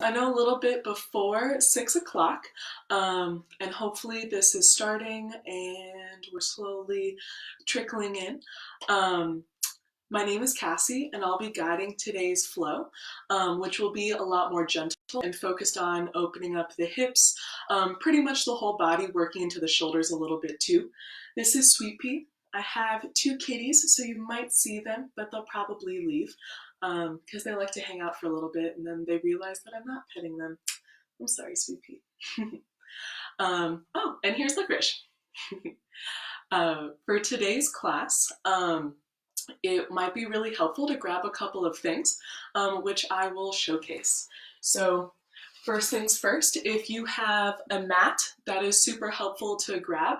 I know a little bit before 6 o'clock, and hopefully this is starting and we're slowly trickling in. Um, my name is Cassie, and I'll be guiding today's flow, which will be a lot more gentle and focused on opening up the hips, pretty much the whole body, working into the shoulders a little bit too. This is Sweet Pea. I have two kitties, so you might see them, but they'll probably leave because they like to hang out for a little bit and then they realize that I'm not petting them. I'm sorry, Sweet Pea. Oh, and here's Licorice. For today's class, it might be really helpful to grab a couple of things, which I will showcase. So first things first, if you have a mat, that is super helpful to grab,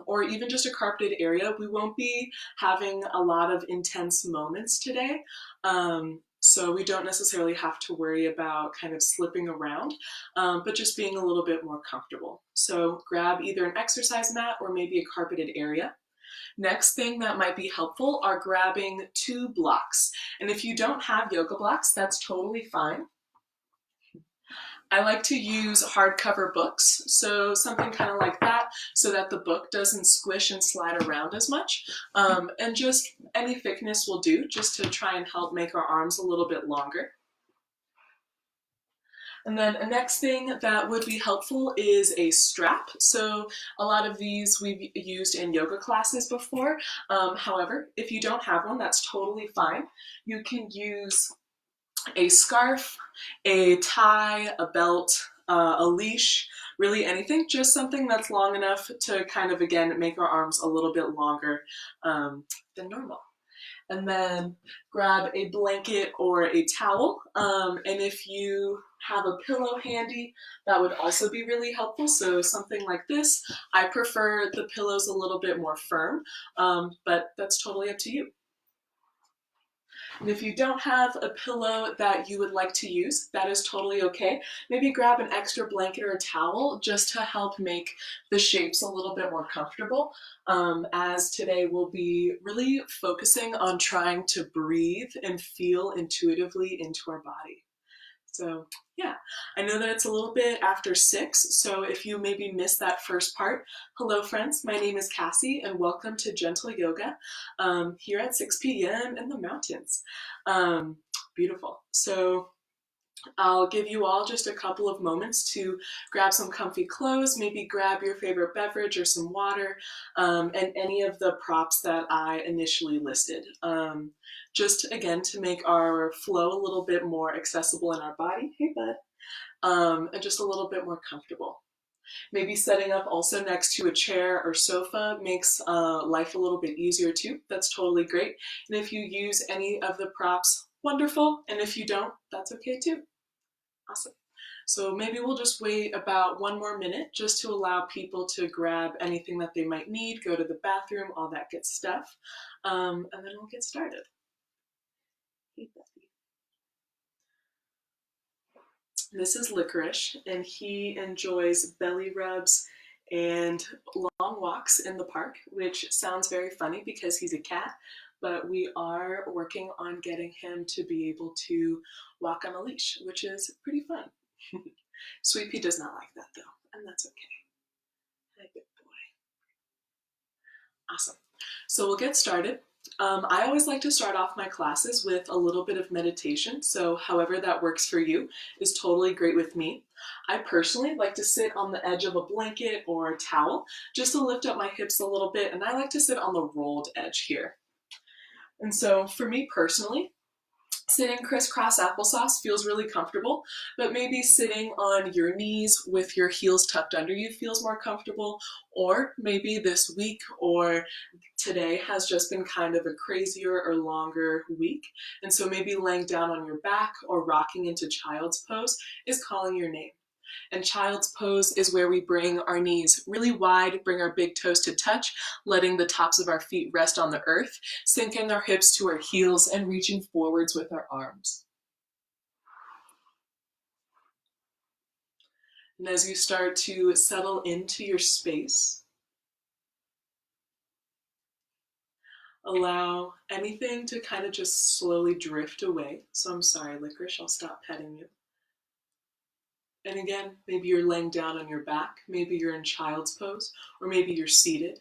or even just a carpeted area. We won't be having a lot of intense moments today, so we don't necessarily have to worry about kind of slipping around, but just being a little bit more comfortable. So grab either an exercise mat or maybe a carpeted area. Next thing that might be helpful are grabbing 2 blocks. And if you don't have yoga blocks, that's totally fine. I like to use hardcover books, so something kind of like that, so that the book doesn't squish and slide around as much. And just any thickness will do, just to try and help make our arms a little bit longer. And then the next thing that would be helpful is a strap. So a lot of these we've used in yoga classes before. However, if you don't have one, that's totally fine. You can use a scarf, a tie, a belt, a leash, really anything, just something that's long enough to kind of, again, make our arms a little bit longer than normal. And then grab a blanket or a towel. And if you have a pillow handy, that would also be really helpful. So something like this. I prefer the pillows a little bit more firm, but that's totally up to you. And if you don't have a pillow that you would like to use, that is totally okay. Maybe grab an extra blanket or a towel just to help make the shapes a little bit more comfortable, as today we'll be really focusing on trying to breathe and feel intuitively into our body. So yeah, I know that it's a little bit after 6, so if you maybe missed that first part, hello friends, my name is Cassie and welcome to Gentle Yoga here at 6 p.m. in the mountains. Beautiful. So I'll give you all just a couple of moments to grab some comfy clothes, maybe grab your favorite beverage or some water, and any of the props that I initially listed. Just again to make our flow a little bit more accessible in our body, hey bud, and just a little bit more comfortable. Maybe setting up also next to a chair or sofa makes life a little bit easier too. That's totally great. And if you use any of the props, wonderful. And if you don't, that's okay too. Awesome. So maybe we'll just wait about 1 more minute just to allow people to grab anything that they might need, go to the bathroom, all that good stuff. And then we'll get started. Hey, Betty. This is Licorice, and he enjoys belly rubs and long walks in the park, which sounds very funny because he's a cat, but we are working on getting him to be able to walk on a leash, which is pretty fun. Sweet Pea does not like that though, and that's okay. Hey, good boy. Awesome. So we'll get started. I always like to start off my classes with a little bit of meditation, so however that works for you is totally great with me. I personally like to sit on the edge of a blanket or a towel just to lift up my hips a little bit, and I like to sit on the rolled edge here. And so for me personally, sitting crisscross applesauce feels really comfortable, but maybe sitting on your knees with your heels tucked under you feels more comfortable, or maybe this week or today has just been kind of a crazier or longer week, and so maybe laying down on your back or rocking into child's pose is calling your name. And child's pose is where we bring our knees really wide, bring our big toes to touch, letting the tops of our feet rest on the earth, sinking our hips to our heels and reaching forwards with our arms. And as you start to settle into your space, allow anything to kind of just slowly drift away. So I'm sorry, Licorice, I'll stop petting you. And again, maybe you're laying down on your back, maybe you're in child's pose, or maybe you're seated.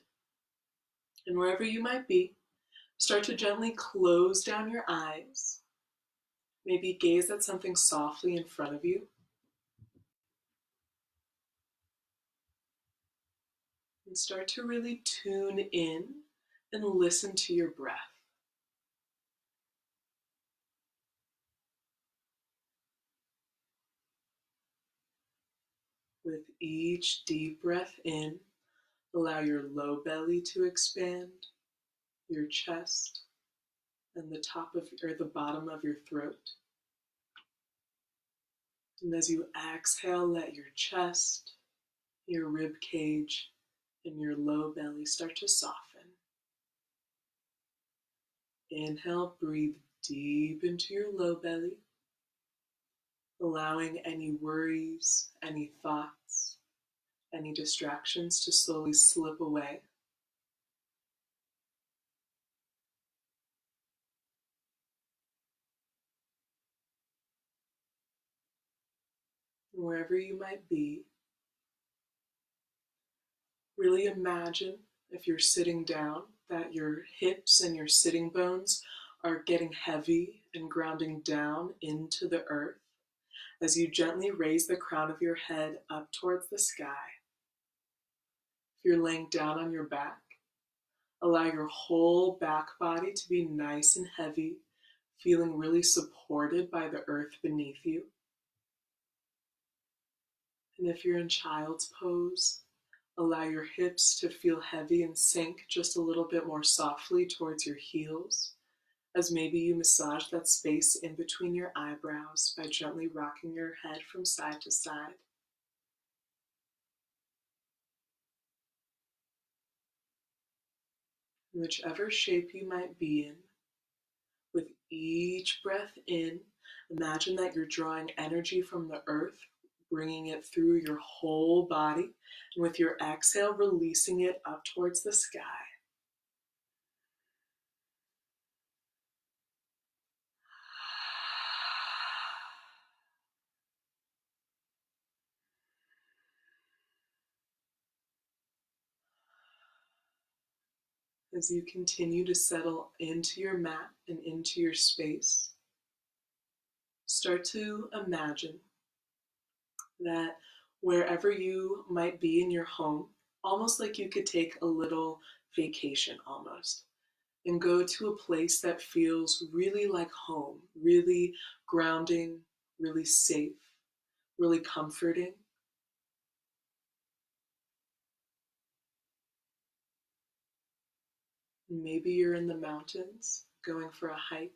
And wherever you might be, start to gently close down your eyes. Maybe gaze at something softly in front of you. And start to really tune in and listen to your breath. With each deep breath in, allow your low belly to expand, your chest, and the top of or the bottom of your throat. And as you exhale, let your chest, your rib cage, and your low belly start to soften. Inhale, breathe deep into your low belly, allowing any worries, any thoughts, any distractions to slowly slip away. Wherever you might be, really imagine, if you're sitting down, that your hips and your sitting bones are getting heavy and grounding down into the earth as you gently raise the crown of your head up towards the sky. If you're laying down on your back, allow your whole back body to be nice and heavy, feeling really supported by the earth beneath you. And if you're in child's pose, allow your hips to feel heavy and sink just a little bit more softly towards your heels, as maybe you massage that space in between your eyebrows by gently rocking your head from side to side. In whichever shape you might be in, with each breath in, imagine that you're drawing energy from the earth, bringing it through your whole body, and with your exhale, releasing it up towards the sky. As you continue to settle into your mat and into your space, start to imagine that wherever you might be in your home, almost like you could take a little vacation almost, and go to a place that feels really like home, really grounding, really safe, really comforting. Maybe you're in the mountains going for a hike.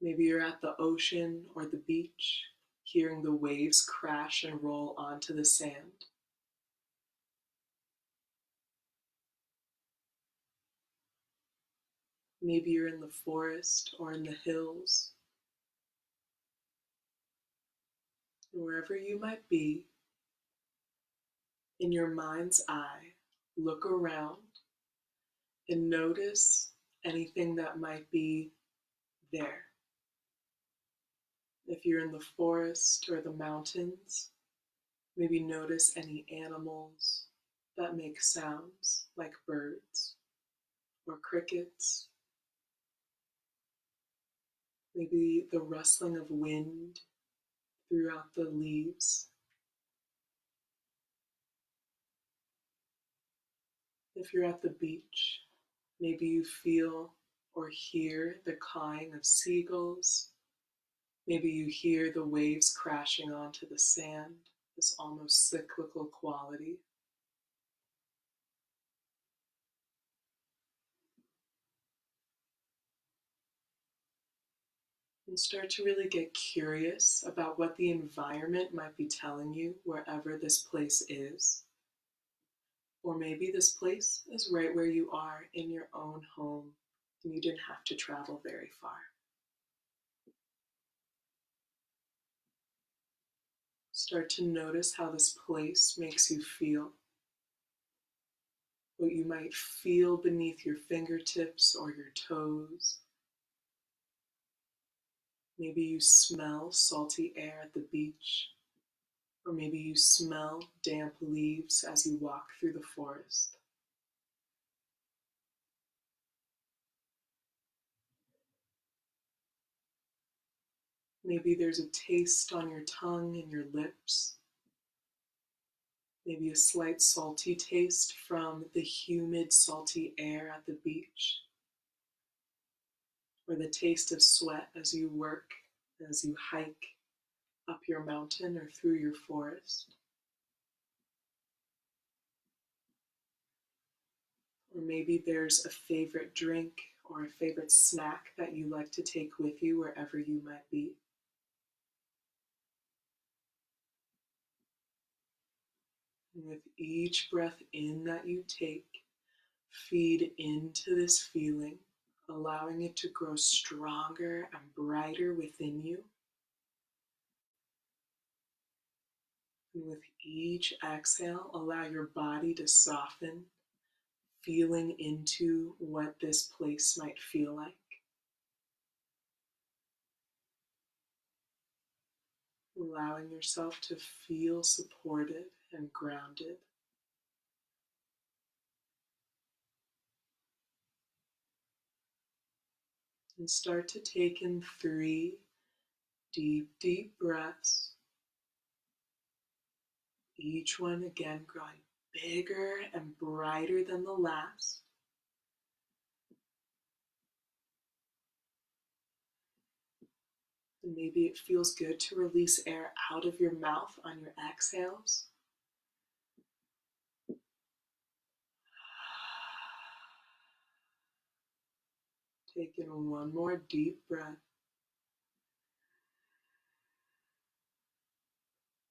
Maybe you're at the ocean or the beach, hearing the waves crash and roll onto the sand. Maybe you're in the forest or in the hills. Wherever you might be, in your mind's eye, look around and notice anything that might be there. If you're in the forest or the mountains, maybe notice any animals that make sounds like birds or crickets. Maybe the rustling of wind throughout the leaves. If you're at the beach, maybe you feel or hear the cawing of seagulls. Maybe you hear the waves crashing onto the sand, this almost cyclical quality. And start to really get curious about what the environment might be telling you wherever this place is. Or maybe this place is right where you are in your own home and you didn't have to travel very far. Start to notice how this place makes you feel, what you might feel beneath your fingertips or your toes. Maybe you smell salty air at the beach. Or maybe you smell damp leaves as you walk through the forest. Maybe there's a taste on your tongue and your lips. Maybe a slight salty taste from the humid, salty air at the beach. Or the taste of sweat as you work, as you hike up your mountain or through your forest. Or maybe there's a favorite drink or a favorite snack that you like to take with you wherever you might be. And with each breath in that you take, feed into this feeling, allowing it to grow stronger and brighter within you. And with each exhale, allow your body to soften, feeling into what this place might feel like. Allowing yourself to feel supported and grounded. And start to take in 3 deep, deep breaths. Each one again growing bigger and brighter than the last. And maybe it feels good to release air out of your mouth on your exhales. Take in one more deep breath.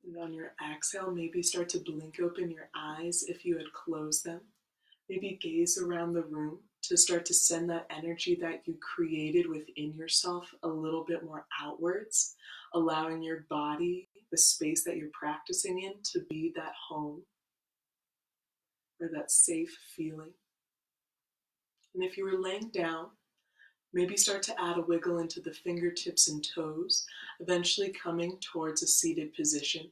And on your exhale, maybe start to blink open your eyes if you had closed them. Maybe gaze around the room to start to send that energy that you created within yourself a little bit more outwards, allowing your body, the space that you're practicing in, to be that home or that safe feeling. And if you were laying down, maybe start to add a wiggle into the fingertips and toes, eventually coming towards a seated position.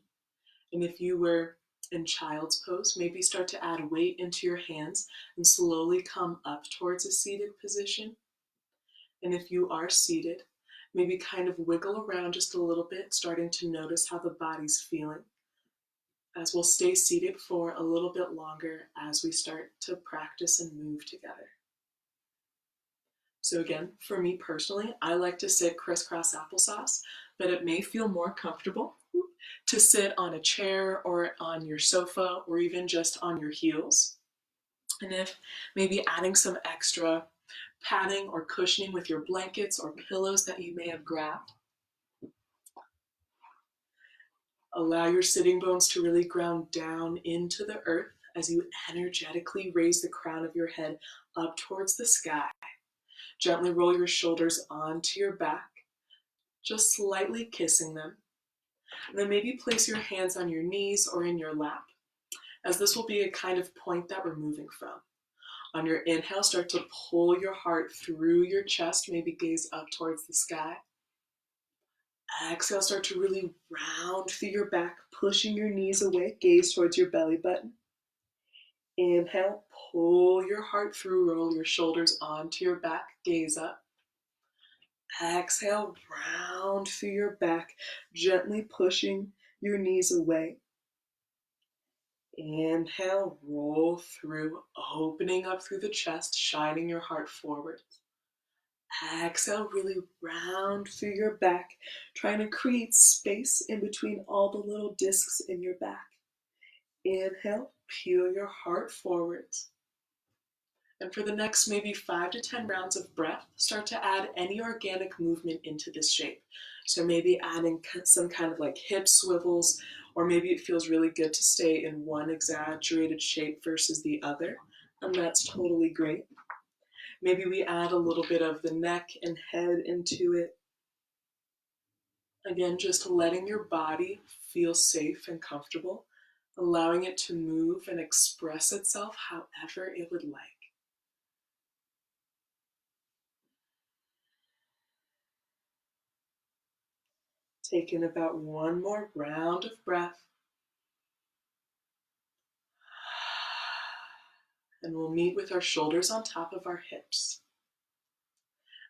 And if you were in child's pose, maybe start to add weight into your hands and slowly come up towards a seated position. And if you are seated, maybe kind of wiggle around just a little bit, starting to notice how the body's feeling. As we'll stay seated for a little bit longer as we start to practice and move together. So again, for me personally, I like to sit crisscross applesauce, but it may feel more comfortable to sit on a chair or on your sofa or even just on your heels. And if maybe adding some extra padding or cushioning with your blankets or pillows that you may have grabbed. Allow your sitting bones to really ground down into the earth as you energetically raise the crown of your head up towards the sky. Gently roll your shoulders onto your back, just slightly kissing them. And then maybe place your hands on your knees or in your lap, as this will be a kind of point that we're moving from. On your inhale, start to pull your heart through your chest, maybe gaze up towards the sky. Exhale, start to really round through your back, pushing your knees away, gaze towards your belly button. Inhale, pull your heart through, roll your shoulders onto your back, gaze up. Exhale, round through your back, gently pushing your knees away. Inhale, roll through, opening up through the chest, shining your heart forward. Exhale, really round through your back, trying to create space in between all the little discs in your back. Inhale, peel your heart forwards. And for the next maybe 5 to 10 rounds of breath, start to add any organic movement into this shape. So maybe adding some kind of like hip swivels, or maybe it feels really good to stay in one exaggerated shape versus the other, and that's totally great. Maybe we add a little bit of the neck and head into it. Again, just letting your body feel safe and comfortable, allowing it to move and express itself however it would like. Take in about one more round of breath. And we'll meet with our shoulders on top of our hips.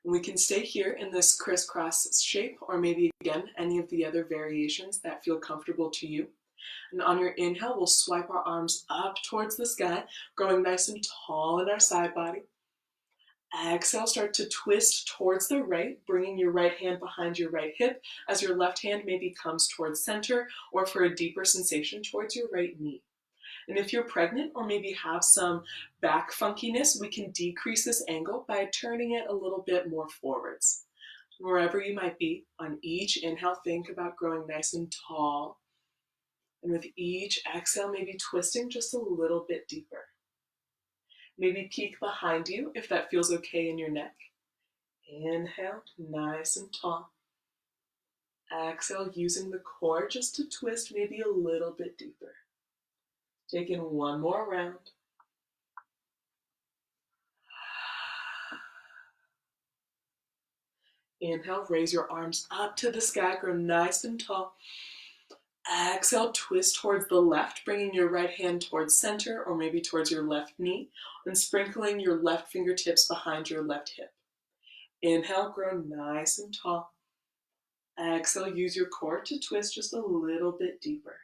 And we can stay here in this crisscross shape, or maybe again, any of the other variations that feel comfortable to you. And on your inhale, we'll swipe our arms up towards the sky, growing nice and tall in our side body. Exhale, start to twist towards the right, bringing your right hand behind your right hip as your left hand maybe comes towards center, or for a deeper sensation towards your right knee. And if you're pregnant or maybe have some back funkiness, we can decrease this angle by turning it a little bit more forwards. Wherever you might be, on each inhale, think about growing nice and tall. And with each exhale, maybe twisting just a little bit deeper. Maybe peek behind you if that feels okay in your neck. Inhale, nice and tall. Exhale, using the core just to twist maybe a little bit deeper. Taking one more round. Inhale, raise your arms up to the sky, grow nice and tall. Exhale, twist towards the left, bringing your right hand towards center or maybe towards your left knee, and sprinkling your left fingertips behind your left hip. Inhale, grow nice and tall. Exhale, use your core to twist just a little bit deeper.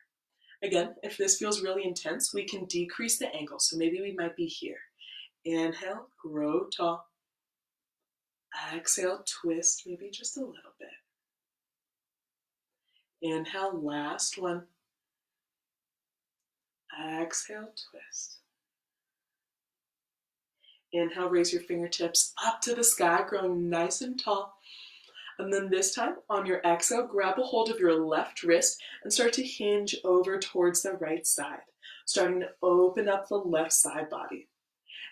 Again, if this feels really intense, we can decrease the angle. So maybe we might be here. Inhale, grow tall. Exhale, twist maybe just a little bit. Inhale, last one. Exhale, twist. Inhale, raise your fingertips up to the sky, growing nice and tall. And then this time, on your exhale, grab a hold of your left wrist and start to hinge over towards the right side, starting to open up the left side body.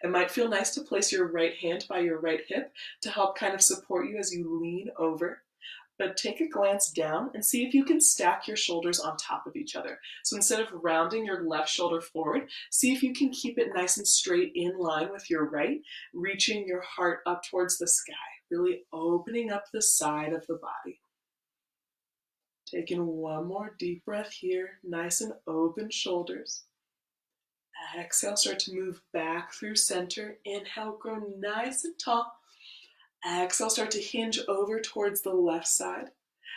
It might feel nice to place your right hand by your right hip to help kind of support you as you lean over. But take a glance down and see if you can stack your shoulders on top of each other. So instead of rounding your left shoulder forward, see if you can keep it nice and straight in line with your right, reaching your heart up towards the sky, really opening up the side of the body. Taking one more deep breath here, nice and open shoulders. Exhale, start to move back through center. Inhale, grow nice and tall. Exhale, start to hinge over towards the left side.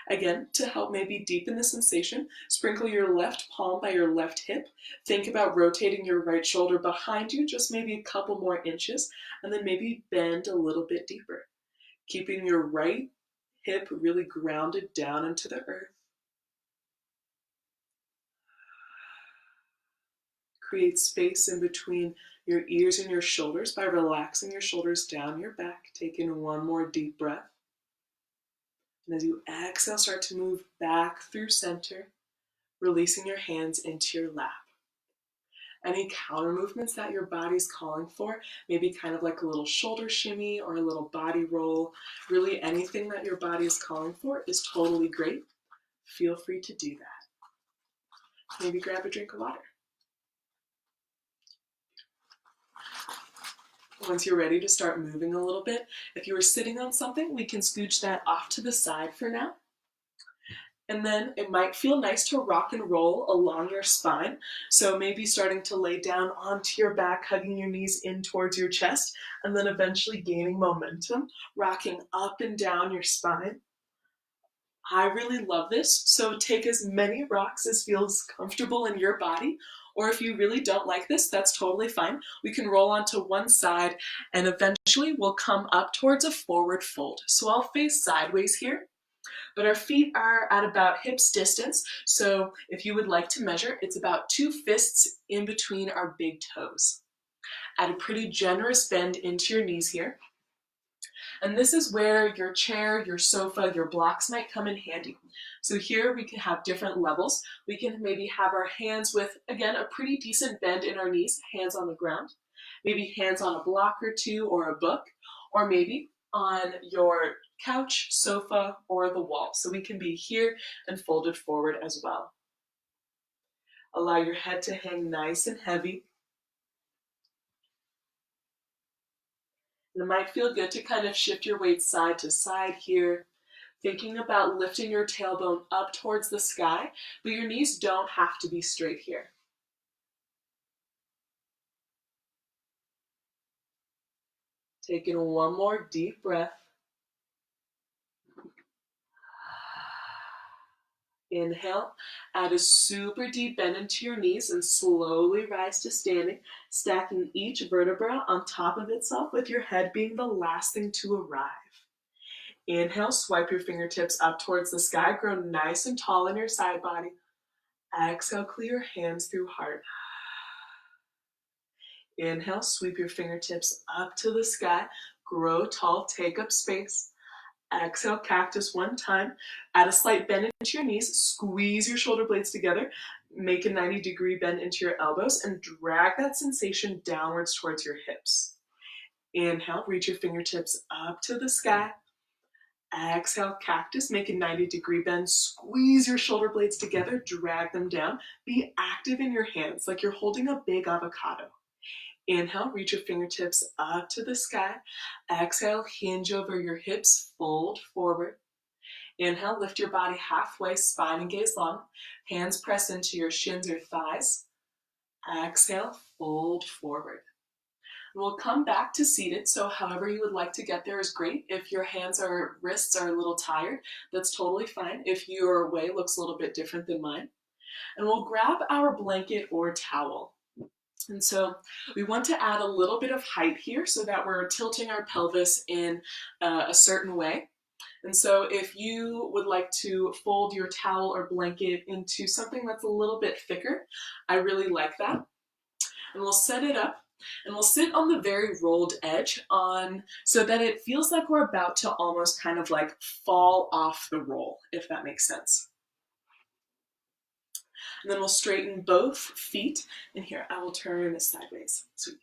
Again, to help maybe deepen the sensation, sprinkle your left palm by your left hip. Think about rotating your right shoulder behind you, just maybe a couple more inches, and then maybe bend a little bit deeper. Keeping your right hip really grounded down into the earth. Create space in between your ears and your shoulders by relaxing your shoulders down your back. Take in one more deep breath. And as you exhale, start to move back through center, releasing your hands into your lap. Any counter movements that your body's calling for, maybe kind of like a little shoulder shimmy or a little body roll, really anything that your body is calling for is totally great. Feel free to do that. Maybe grab a drink of water. Once you're ready to start moving a little bit, if you were sitting on something, we can scooch that off to the side for now. And then it might feel nice to rock and roll along your spine. So maybe starting to lay down onto your back, hugging your knees in towards your chest, and then eventually gaining momentum, rocking up and down your spine. I really love this, so take as many rocks as feels comfortable in your body. Or if you really don't like this, that's totally fine. We can roll onto one side and eventually we'll come up towards a forward fold. So I'll face sideways here, but our feet are at about hips distance. So if you would like to measure, it's about 2 fists in between our big toes. Add a pretty generous bend into your knees here. And this is where your chair, your sofa, your blocks might come in handy. So here we can have different levels. We can maybe have our hands with, again, a pretty decent bend in our knees, hands on the ground. Maybe hands on a block or two or a book, or maybe on your couch, sofa, or the wall. So we can be here and folded forward as well. Allow your head to hang nice and heavy. And it might feel good to kind of shift your weight side to side here, thinking about lifting your tailbone up towards the sky, but your knees don't have to be straight here. Take in one more deep breath. Inhale, add a super deep bend into your knees and slowly rise to standing, stacking each vertebra on top of itself with your head being the last thing to arrive. Inhale, swipe your fingertips up towards the sky, grow nice and tall in your side body. Exhale, clear your hands through heart. Inhale, sweep your fingertips up to the sky, grow tall, take up space. Exhale, cactus one time. Add a slight bend into your knees. Squeeze your shoulder blades together. Make a 90-degree bend into your elbows and drag that sensation downwards towards your hips. Inhale, reach your fingertips up to the sky. Exhale, cactus. Make a 90-degree bend. Squeeze your shoulder blades together. Drag them down. Be active in your hands like you're holding a big avocado. Inhale, reach your fingertips up to the sky. Exhale, hinge over your hips, fold forward. Inhale, lift your body halfway, spine and gaze long. Hands press into your shins or thighs. Exhale, fold forward. We'll come back to seated, so however you would like to get there is great. If your hands or wrists are a little tired, that's totally fine. If your way looks a little bit different than mine. And we'll grab our blanket or towel. And so we want to add a little bit of height here so that we're tilting our pelvis in a certain way. And so if you would like to fold your towel or blanket into something that's a little bit thicker, I really like that. And we'll set it up and we'll sit on the very rolled edge so that it feels like we're about to almost kind of like fall off the roll, if that makes sense. And then we'll straighten both feet. And here, I will turn this sideways. Sweet.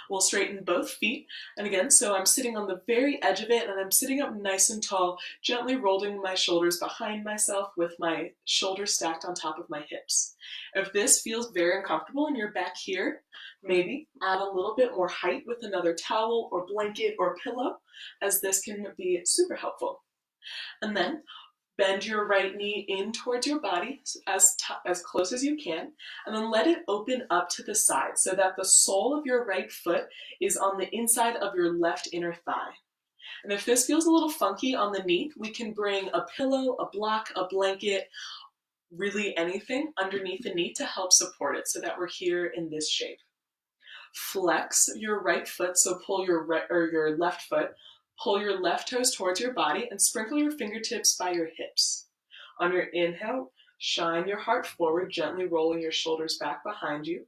We'll straighten both feet. And again, so I'm sitting on the very edge of it and I'm sitting up nice and tall, gently rolling my shoulders behind myself with my shoulders stacked on top of my hips. If this feels very uncomfortable and you're back here, maybe add a little bit more height with another towel or blanket or pillow, as this can be super helpful. And then bend your right knee in towards your body as close as you can, and then let it open up to the side so that the sole of your right foot is on the inside of your left inner thigh. And if this feels a little funky on the knee, we can bring a pillow, a block, a blanket, really anything underneath the knee to help support it so that we're here in this shape. Flex your right foot, so pull your left foot. Pull your left toes towards your body and sprinkle your fingertips by your hips. On your inhale, shine your heart forward, gently rolling your shoulders back behind you.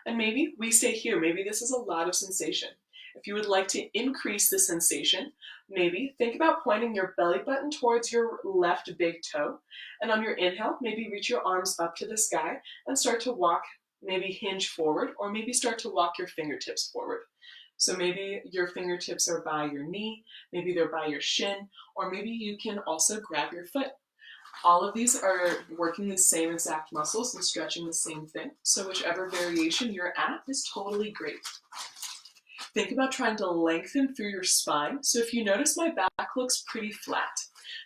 And maybe we stay here. Maybe this is a lot of sensation. If you would like to increase the sensation, maybe think about pointing your belly button towards your left big toe. And on your inhale, maybe reach your arms up to the sky and start to walk, maybe hinge forward, or maybe start to walk your fingertips forward. So maybe your fingertips are by your knee, maybe they're by your shin, or maybe you can also grab your foot. All of these are working the same exact muscles and stretching the same thing. So whichever variation you're at is totally great. Think about trying to lengthen through your spine. So if you notice, my back looks pretty flat.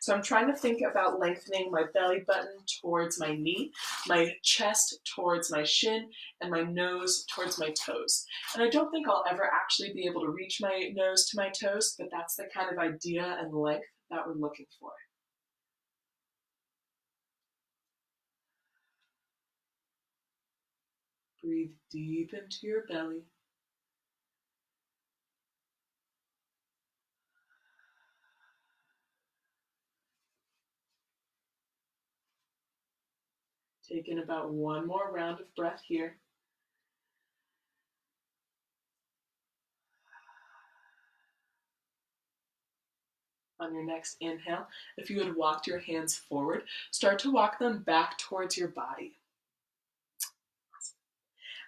So I'm trying to think about lengthening my belly button towards my knee, my chest towards my shin, and my nose towards my toes. And I don't think I'll ever actually be able to reach my nose to my toes, but that's the kind of idea and length that we're looking for. Breathe deep into your belly. Take in about one more round of breath here. On your next inhale, if you had walked your hands forward, start to walk them back towards your body.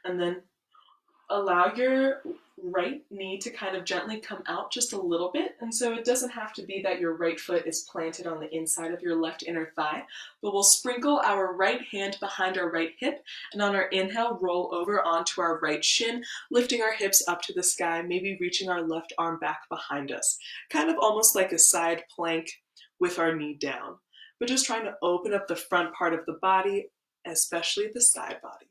And then allow your right knee to kind of gently come out just a little bit. And so it doesn't have to be that your right foot is planted on the inside of your left inner thigh, but we'll sprinkle our right hand behind our right hip, and on our inhale, roll over onto our right shin, lifting our hips up to the sky, maybe reaching our left arm back behind us. Kind of almost like a side plank with our knee down, but just trying to open up the front part of the body, especially the side body.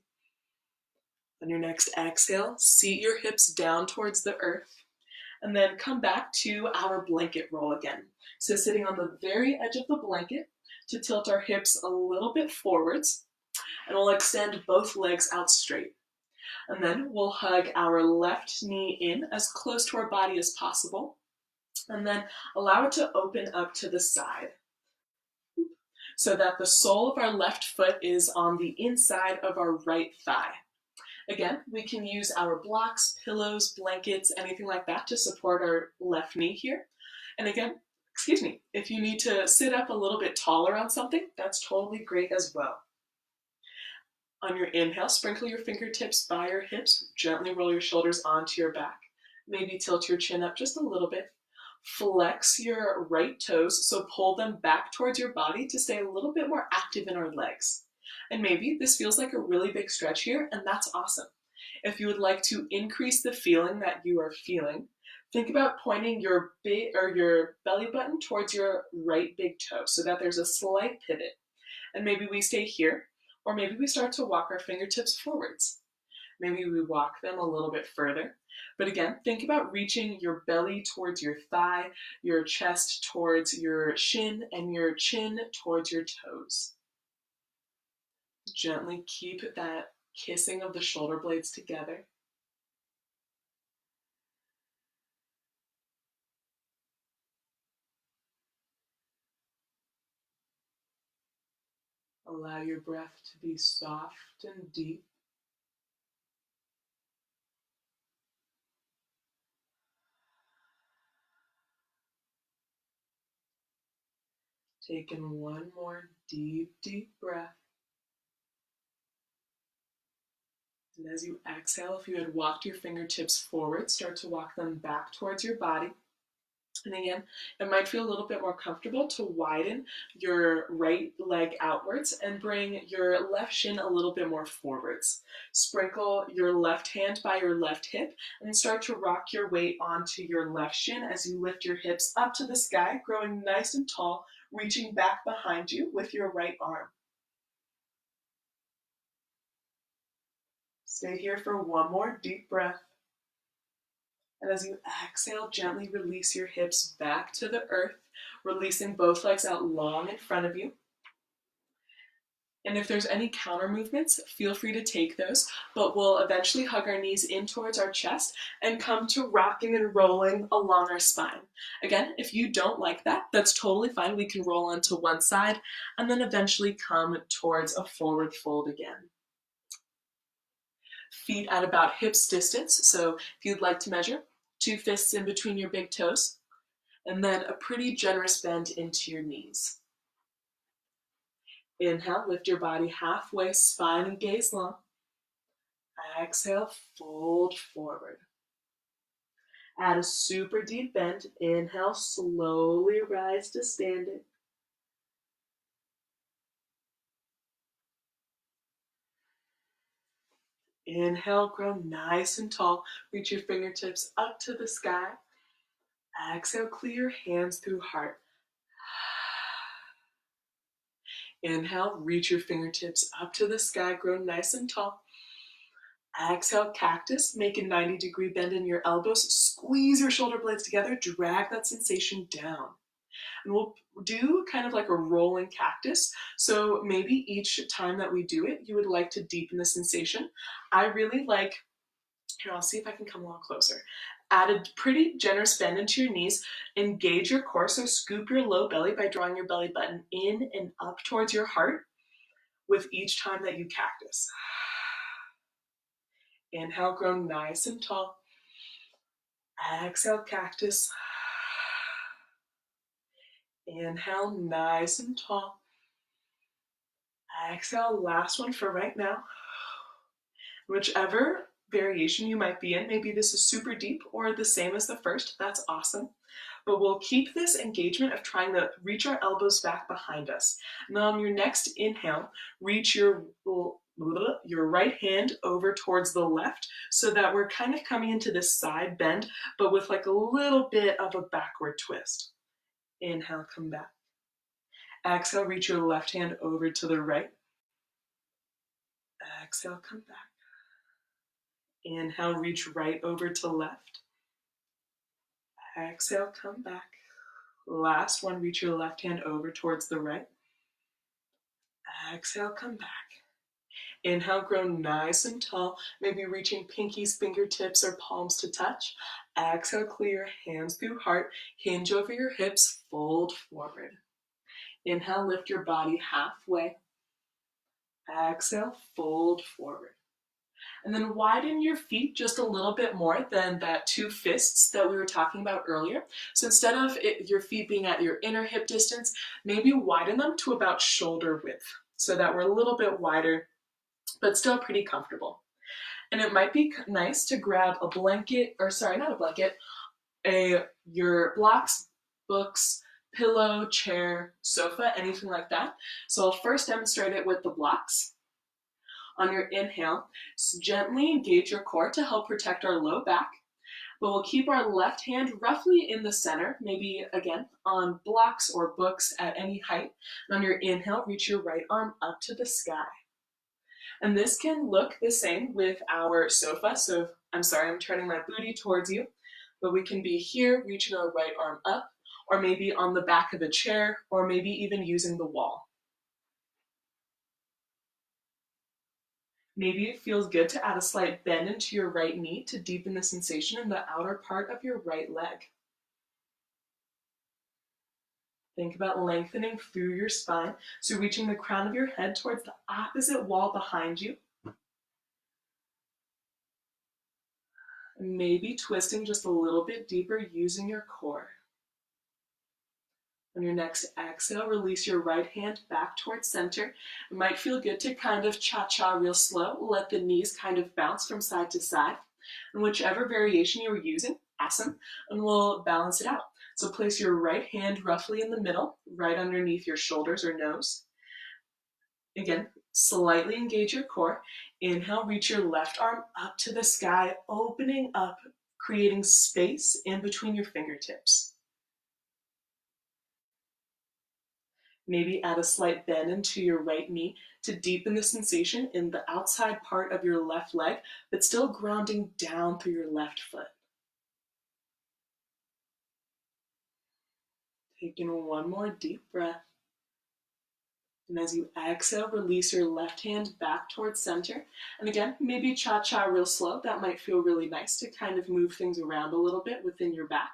On your next exhale, seat your hips down towards the earth. And then come back to our blanket roll again. So sitting on the very edge of the blanket to tilt our hips a little bit forwards, and we'll extend both legs out straight. And then we'll hug our left knee in as close to our body as possible, and then allow it to open up to the side so that the sole of our left foot is on the inside of our right thigh. Again, we can use our blocks, pillows, blankets, anything like that to support our left knee here. And again, if you need to sit up a little bit taller on something, that's totally great as well. On your inhale, sprinkle your fingertips by your hips, gently roll your shoulders onto your back. Maybe tilt your chin up just a little bit. Flex your right toes, so pull them back towards your body to stay a little bit more active in our legs. And maybe this feels like a really big stretch here, and that's awesome. If you would like to increase the feeling that you are feeling, think about pointing your belly button towards your right big toe so that there's a slight pivot. And maybe we stay here, or maybe we start to walk our fingertips forwards. Maybe we walk them a little bit further. But again, think about reaching your belly towards your thigh, your chest towards your shin, and your chin towards your toes. Gently keep that kissing of the shoulder blades together. Allow your breath to be soft and deep. Take in one more deep, deep breath. And as you exhale, if you had walked your fingertips forward, start to walk them back towards your body. And again, it might feel a little bit more comfortable to widen your right leg outwards and bring your left shin a little bit more forwards. Sprinkle your left hand by your left hip and start to rock your weight onto your left shin as you lift your hips up to the sky, growing nice and tall, reaching back behind you with your right arm. Stay here for one more deep breath. And as you exhale, gently release your hips back to the earth, releasing both legs out long in front of you. And if there's any counter movements, feel free to take those, but we'll eventually hug our knees in towards our chest and come to rocking and rolling along our spine. Again, if you don't like that, that's totally fine. We can roll onto one side and then eventually come towards a forward fold again. Feet at about hips distance, so if you'd like to measure, 2 fists in between your big toes, and then a pretty generous bend into your knees. Inhale, lift your body halfway, spine and gaze long. Exhale, fold forward. Add a super deep bend. Inhale, slowly rise to standing. Inhale, grow nice and tall. Reach your fingertips up to the sky. Exhale, clear your hands through heart. Inhale, reach your fingertips up to the sky, grow nice and tall. Exhale, cactus, make a 90-degree bend in your elbows, squeeze your shoulder blades together, drag that sensation down. And we'll do kind of like a rolling cactus. So maybe each time that we do it, you would like to deepen the sensation. I really like, here, I'll see if I can come a little closer. Add a pretty generous bend into your knees. Engage your core, so scoop your low belly by drawing your belly button in and up towards your heart with each time that you cactus. Inhale, grow nice and tall. Exhale, cactus. Inhale, nice and tall. Exhale, last one for right now. Whichever variation you might be in, maybe this is super deep or the same as the first, that's awesome. But we'll keep this engagement of trying to reach our elbows back behind us. And then on your next inhale, reach your right hand over towards the left so that we're kind of coming into this side bend, but with like a little bit of a backward twist. Inhale, come back. Exhale, reach your left hand over to the right. Exhale, come back. Inhale, reach right over to left. Exhale, come back. Last one, reach your left hand over towards the right. Exhale, come back. Inhale, grow nice and tall, maybe reaching pinkies, fingertips, or palms to touch. Exhale, clear your hands through heart, hinge over your hips, fold forward. Inhale, lift your body halfway. Exhale, fold forward. And then widen your feet just a little bit more than that 2 fists that we were talking about earlier. So instead of your feet being at your inner hip distance, maybe widen them to about shoulder width so that we're a little bit wider, but still pretty comfortable. And it might be nice to grab a blanket, or sorry, not a blanket, your blocks, books, pillow, chair, sofa, anything like that. So I'll first demonstrate it with the blocks. On your inhale, gently engage your core to help protect our low back, but we'll keep our left hand roughly in the center, maybe again on blocks or books at any height. And on your inhale, reach your right arm up to the sky. And this can look the same with our sofa. So I'm turning my booty towards you, but we can be here, reaching our right arm up, or maybe on the back of a chair, or maybe even using the wall. Maybe it feels good to add a slight bend into your right knee to deepen the sensation in the outer part of your right leg. Think about lengthening through your spine, so reaching the crown of your head towards the opposite wall behind you. And maybe twisting just a little bit deeper using your core. On your next exhale, release your right hand back towards center. It might feel good to kind of cha-cha real slow. Let the knees kind of bounce from side to side. And whichever variation you're using, awesome, and we'll balance it out. So place your right hand roughly in the middle, right underneath your shoulders or nose. Again, slightly engage your core. Inhale, reach your left arm up to the sky, opening up, creating space in between your fingertips. Maybe add a slight bend into your right knee to deepen the sensation in the outside part of your left leg, but still grounding down through your left foot. Taking one more deep breath. And as you exhale, release your left hand back towards center. And again, maybe cha-cha real slow. That might feel really nice to kind of move things around a little bit within your back,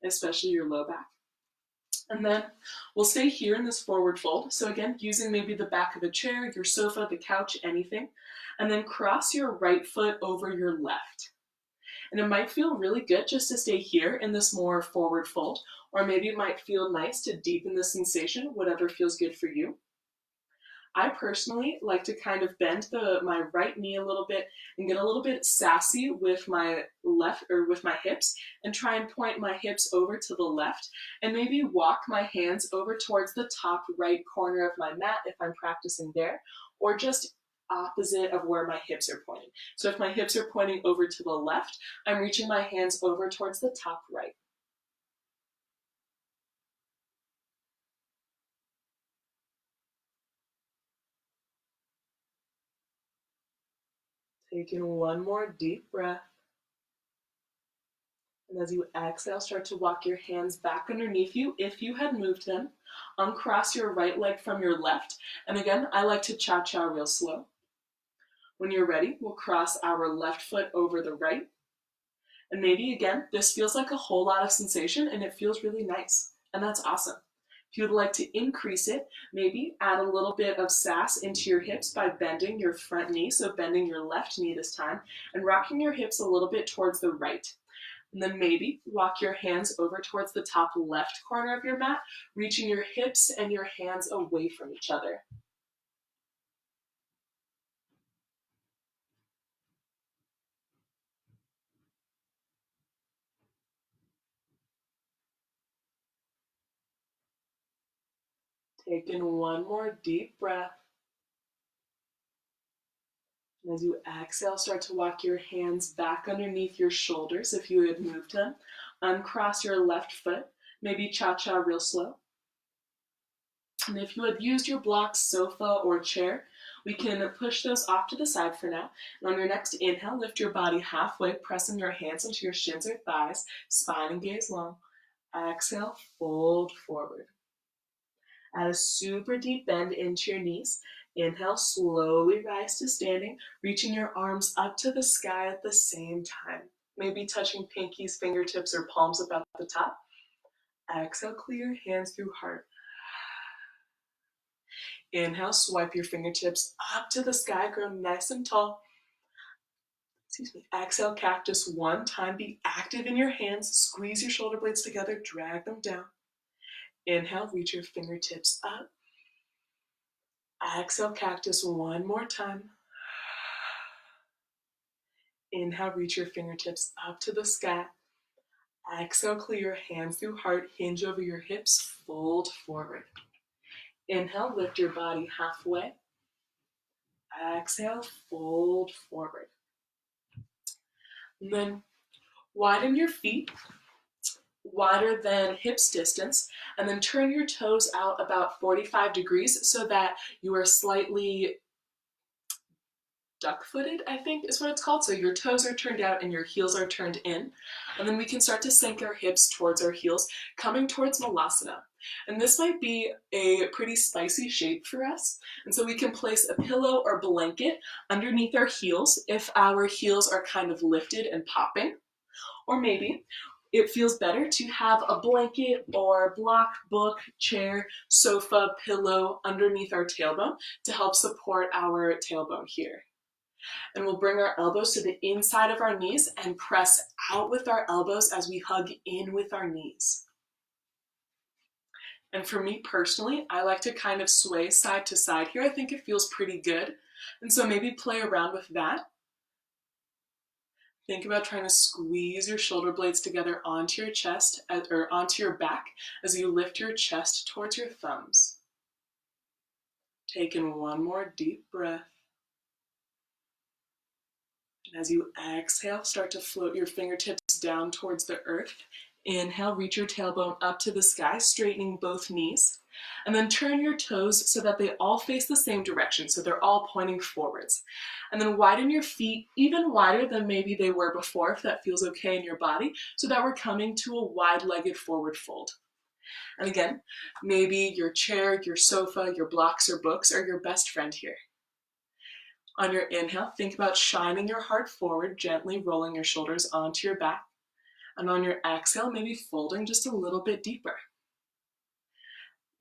especially your low back. And then we'll stay here in this forward fold. So again, using maybe the back of a chair, your sofa, the couch, anything. And then cross your right foot over your left. And it might feel really good just to stay here in this more forward fold, or maybe it might feel nice to deepen the sensation, whatever feels good for you. I personally like to kind of bend my right knee a little bit and get a little bit sassy with my with my hips and try and point my hips over to the left and maybe walk my hands over towards the top right corner of my mat if I'm practicing there, or just opposite of where my hips are pointing. So if my hips are pointing over to the left, I'm reaching my hands over towards the top right. Taking one more deep breath. And as you exhale, start to walk your hands back underneath you if you had moved them. Uncross your right leg from your left. And again, I like to cha-cha real slow. When you're ready, we'll cross our left foot over the right. And maybe again, this feels like a whole lot of sensation and it feels really nice. And that's awesome. If you would like to increase it, maybe add a little bit of sass into your hips by bending your front knee, so bending your left knee this time, and rocking your hips a little bit towards the right. And then maybe walk your hands over towards the top left corner of your mat, reaching your hips and your hands away from each other. Taking one more deep breath. And as you exhale, start to walk your hands back underneath your shoulders if you had moved them. Uncross your left foot, maybe cha-cha real slow. And if you had used your blocks, sofa, or chair, We can push those off to the side for now. And on your next inhale, lift your body halfway, pressing your hands into your shins or thighs, spine and gaze long. Exhale, fold forward. Add a super deep bend into your knees. Inhale, slowly rise to standing, reaching your arms up to the sky at the same time. Maybe touching pinkies, fingertips, or palms up at the top. Exhale, clear your hands through heart. Inhale, swipe your fingertips up to the sky, grow nice and tall. Exhale, cactus one time. Be active in your hands. Squeeze your shoulder blades together, drag them down. Inhale, reach your fingertips up. Exhale, cactus one more time. Inhale, reach your fingertips up to the sky. Exhale, clear your hands through heart, hinge over your hips, fold forward. Inhale, lift your body halfway. Exhale, fold forward. And then widen your feet, wider than hips distance, and then turn your toes out about 45 degrees so that you are slightly duck-footed, I think is what it's called. So your toes are turned out and your heels are turned in. And then we can start to sink our hips towards our heels, coming towards Malasana. And this might be a pretty spicy shape for us. And so we can place a pillow or blanket underneath our heels if our heels are kind of lifted and popping. Or maybe it feels better to have a blanket or block, book, chair, sofa, pillow underneath our tailbone to help support our tailbone here. And we'll bring our elbows to the inside of our knees and press out with our elbows as we hug in with our knees. And for me personally, I like to kind of sway side to side here. I think it feels pretty good. And so maybe play around with that. Think about trying to squeeze your shoulder blades together onto your chest or onto your back as you lift your chest towards your thumbs. Take in one more deep breath. And as you exhale, start to float your fingertips down towards the earth. Inhale, reach your tailbone up to the sky, straightening both knees. And then turn your toes so that they all face the same direction, so they're all pointing forwards. And then widen your feet even wider than maybe they were before, if that feels okay in your body, so that we're coming to a wide-legged forward fold. And again, maybe your chair, your sofa, your blocks or books are your best friend here. On your inhale, think about shining your heart forward, gently rolling your shoulders onto your back. And on your exhale, maybe folding just a little bit deeper.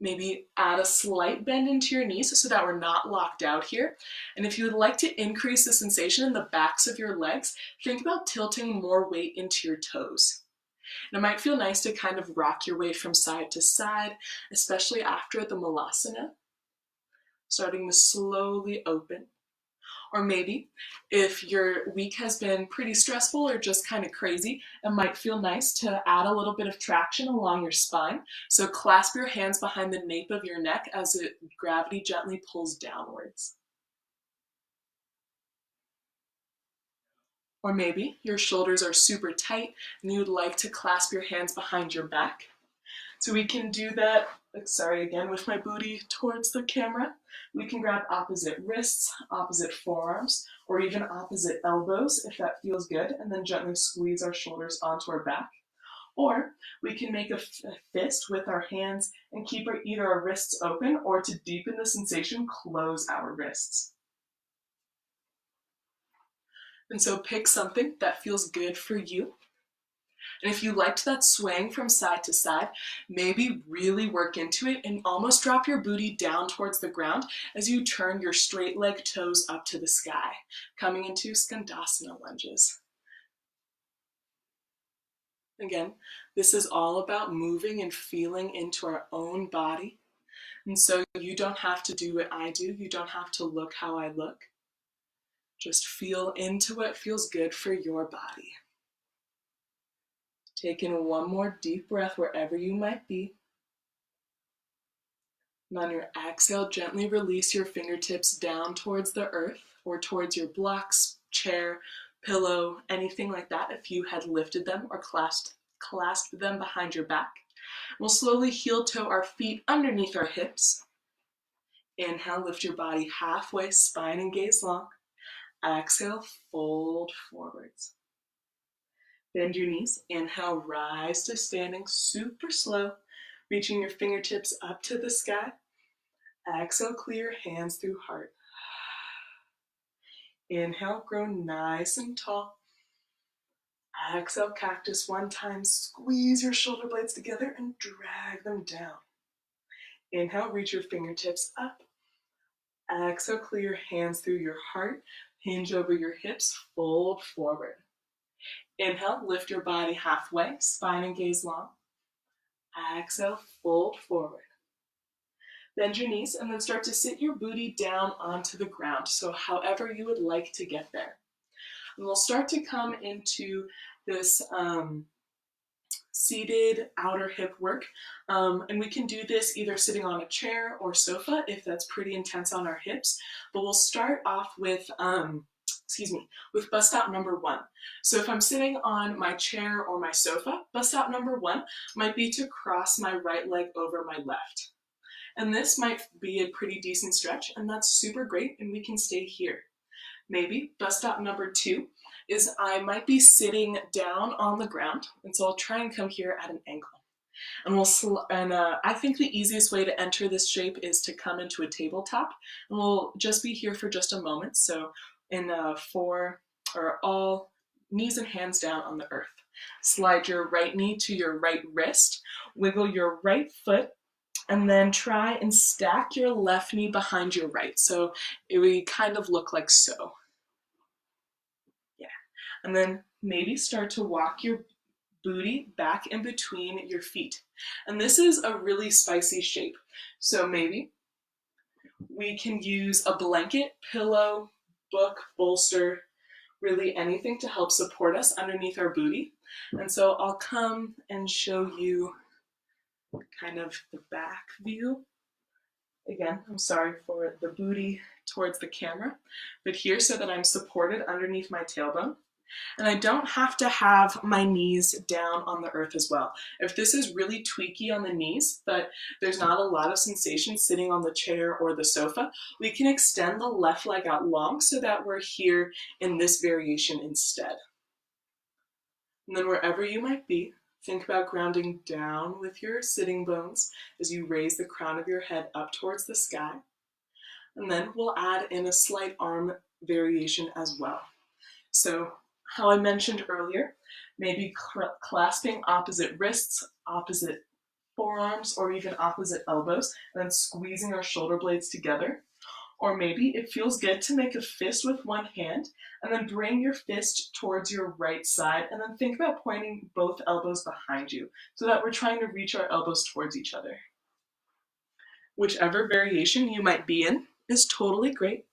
Maybe add a slight bend into your knees so that we're not locked out here. And if you would like to increase the sensation in the backs of your legs, think about tilting more weight into your toes. And it might feel nice to kind of rock your weight from side to side, especially after the Malasana. Starting to slowly open. Or maybe if your week has been pretty stressful or just kind of crazy, it might feel nice to add a little bit of traction along your spine. So clasp your hands behind the nape of your neck as gravity gently pulls downwards. Or maybe your shoulders are super tight and you'd like to clasp your hands behind your back. So we can do that, again with my booty towards the camera. We can grab opposite wrists, opposite forearms, or even opposite elbows if that feels good, and then gently squeeze our shoulders onto our back. Or we can make a fist with our hands and keep either our wrists open, or to deepen the sensation, close our wrists. And so pick something that feels good for you. And if you liked that swaying from side to side, maybe really work into it and almost drop your booty down towards the ground as you turn your straight leg toes up to the sky, coming into Skandasana lunges. Again, this is all about moving and feeling into our own body. And so you don't have to do what I do. You don't have to look how I look. Just feel into what feels good for your body. Take in one more deep breath wherever you might be. And on your exhale, gently release your fingertips down towards the earth or towards your blocks, chair, pillow, anything like that if you had lifted them or clasped them behind your back. We'll slowly heel toe our feet underneath our hips. Inhale, lift your body halfway, spine and gaze long. Exhale, fold forwards. Bend your knees. Inhale, rise to standing, super slow, reaching your fingertips up to the sky. Exhale, clear your hands through heart. Inhale, grow nice and tall. Exhale, cactus one time. Squeeze your shoulder blades together and drag them down. Inhale, reach your fingertips up. Exhale, clear your hands through your heart. Hinge over your hips, fold forward. Inhale, lift your body halfway, spine and gaze long. Exhale, fold forward. Bend your knees and then start to sit your booty down onto the ground, so however you would like to get there. And we'll start to come into this seated outer hip work, and we can do this either sitting on a chair or sofa if that's pretty intense on our hips, but we'll start off with with bust out number 1. So if I'm sitting on my chair or my sofa, bust out number 1 might be to cross my right leg over my left. And this might be a pretty decent stretch, and that's super great, and we can stay here. Maybe bust out number 2 is I might be sitting down on the ground, and so I'll try and come here at an angle. And I think the easiest way to enter this shape is to come into a tabletop, and we'll just be here for just a moment. So in all knees and hands down on the earth. Slide your right knee to your right wrist, wiggle your right foot, and then try and stack your left knee behind your right. So it would kind of look like so. Yeah. And then maybe start to walk your booty back in between your feet. And this is a really spicy shape. So maybe we can use a blanket, pillow, book, bolster, really anything to help support us underneath our booty. And so I'll come and show you kind of the back view. Again, I'm sorry for the booty towards the camera, but here so that I'm supported underneath my tailbone. And I don't have to have my knees down on the earth as well. If this is really tweaky on the knees, but there's not a lot of sensation sitting on the chair or the sofa, we can extend the left leg out long so that we're here in this variation instead. And then wherever you might be, think about grounding down with your sitting bones as you raise the crown of your head up towards the sky. And then we'll add in a slight arm variation as well. So how I mentioned earlier, maybe clasping opposite wrists, opposite forearms, or even opposite elbows, and then squeezing our shoulder blades together. Or maybe it feels good to make a fist with one hand and then bring your fist towards your right side and then think about pointing both elbows behind you so that we're trying to reach our elbows towards each other. Whichever variation you might be in is totally great.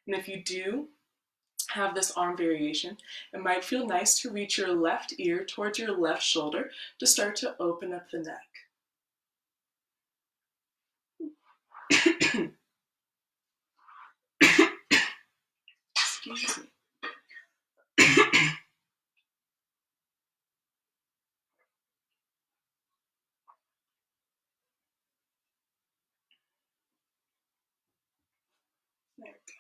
And if you do have this arm variation, it might feel nice to reach your left ear towards your left shoulder to start to open up the neck. Excuse me. There we go.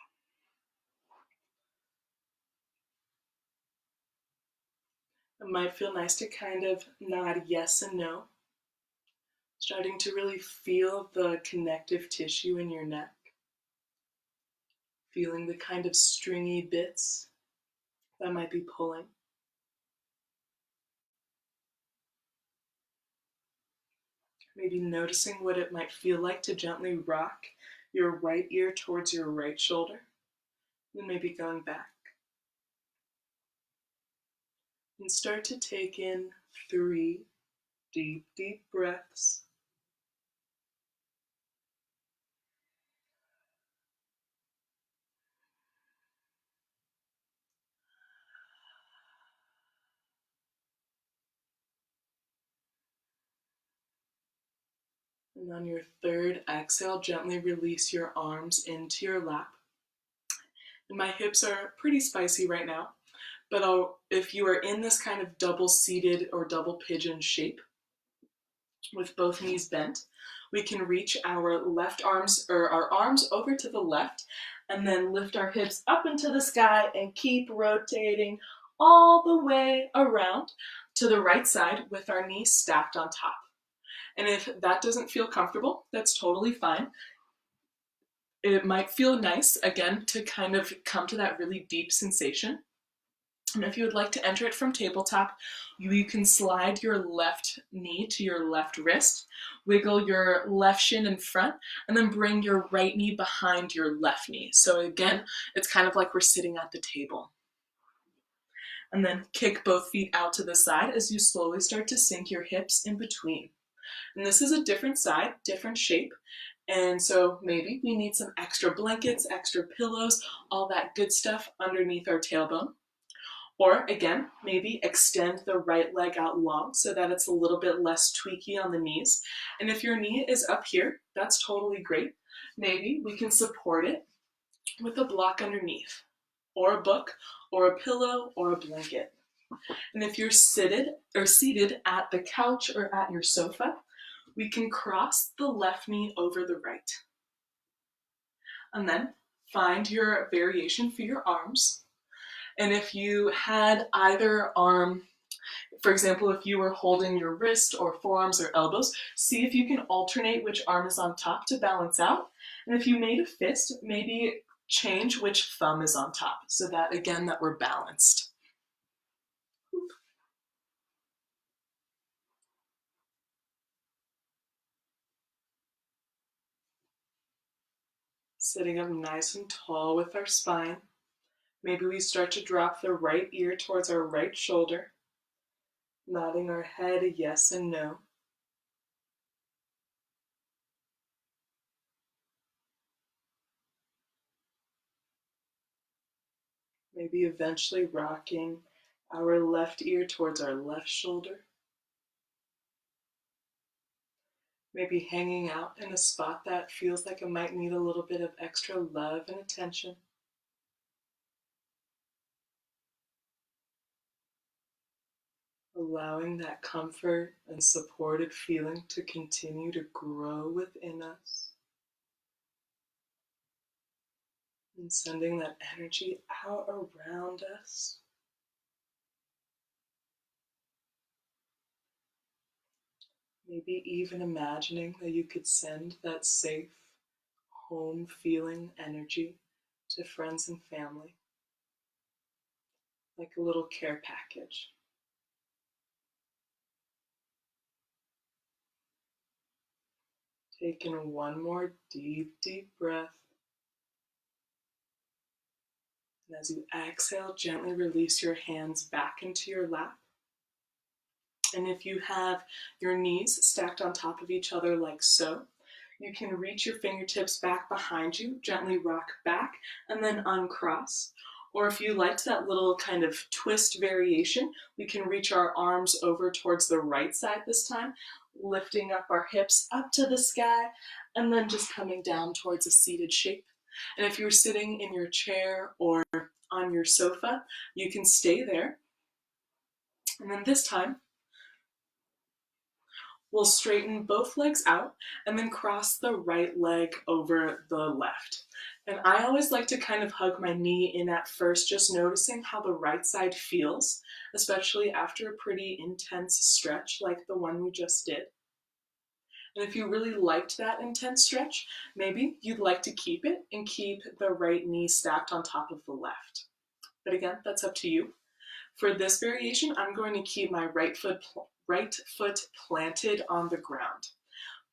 It might feel nice to kind of nod yes and no, starting to really feel the connective tissue in your neck, feeling the kind of stringy bits that might be pulling. Maybe noticing what it might feel like to gently rock your right ear towards your right shoulder, then maybe going back. And start to take in 3 deep, deep breaths. And on your third exhale, gently release your arms into your lap. And my hips are pretty spicy right now, but if you are in this kind of double seated or double pigeon shape, with both knees bent. We can reach our left arms or our arms over to the left and then lift our hips up into the sky and keep rotating all the way around to the right side with our knees stacked on top. And if that doesn't feel comfortable, that's totally fine. It might feel nice, again, to kind of come to that really deep sensation. And if you would like to enter it from tabletop, you can slide your left knee to your left wrist, wiggle your left shin in front, and then bring your right knee behind your left knee. So again, it's kind of like we're sitting at the table. And then kick both feet out to the side as you slowly start to sink your hips in between. And this is a different side, different shape. And so maybe we need some extra blankets, extra pillows, all that good stuff underneath our tailbone. Or again, maybe extend the right leg out long so that it's a little bit less tweaky on the knees. And if your knee is up here, that's totally great. Maybe we can support it with a block underneath, or a book, or a pillow, or a blanket. And if you're seated at the couch or at your sofa, we can cross the left knee over the right. And then find your variation for your arms. And if you had either arm, for example, if you were holding your wrist or forearms or elbows, see if you can alternate which arm is on top to balance out. And if you made a fist, maybe change which thumb is on top so that, again, that we're balanced. Sitting up nice and tall with our spine. Maybe we start to drop the right ear towards our right shoulder, nodding our head yes and no. Maybe eventually rocking our left ear towards our left shoulder. Maybe hanging out in a spot that feels like it might need a little bit of extra love and attention. Allowing that comfort and supported feeling to continue to grow within us. And sending that energy out around us. Maybe even imagining that you could send that safe, home feeling energy to friends and family, like a little care package. Take in one more deep, deep breath. And as you exhale, gently release your hands back into your lap. And if you have your knees stacked on top of each other like so, you can reach your fingertips back behind you, gently rock back, and then uncross. Or if you liked that little kind of twist variation, we can reach our arms over towards the right side this time, lifting up our hips up to the sky, and then just coming down towards a seated shape. And if you're sitting in your chair or on your sofa, you can stay there. And then this time, we'll straighten both legs out and then cross the right leg over the left. And I always like to kind of hug my knee in at first, just noticing how the right side feels, especially after a pretty intense stretch like the one we just did. And if you really liked that intense stretch, maybe you'd like to keep it and keep the right knee stacked on top of the left. But again, that's up to you. For this variation, I'm going to keep my right foot planted on the ground.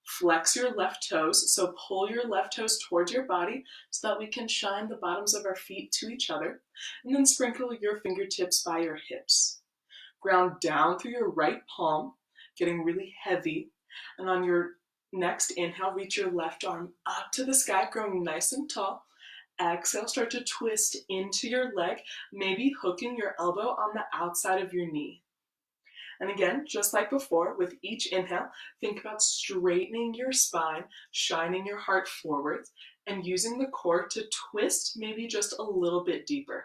Flex your left toes, so pull your left toes towards your body so that we can shine the bottoms of our feet to each other, and then sprinkle your fingertips by your hips. Ground down through your right palm, getting really heavy, and on your next inhale, reach your left arm up to the sky, growing nice and tall. Exhale, start to twist into your leg, maybe hooking your elbow on the outside of your knee. And again, just like before, with each inhale, think about straightening your spine, shining your heart forwards, and using the core to twist maybe just a little bit deeper.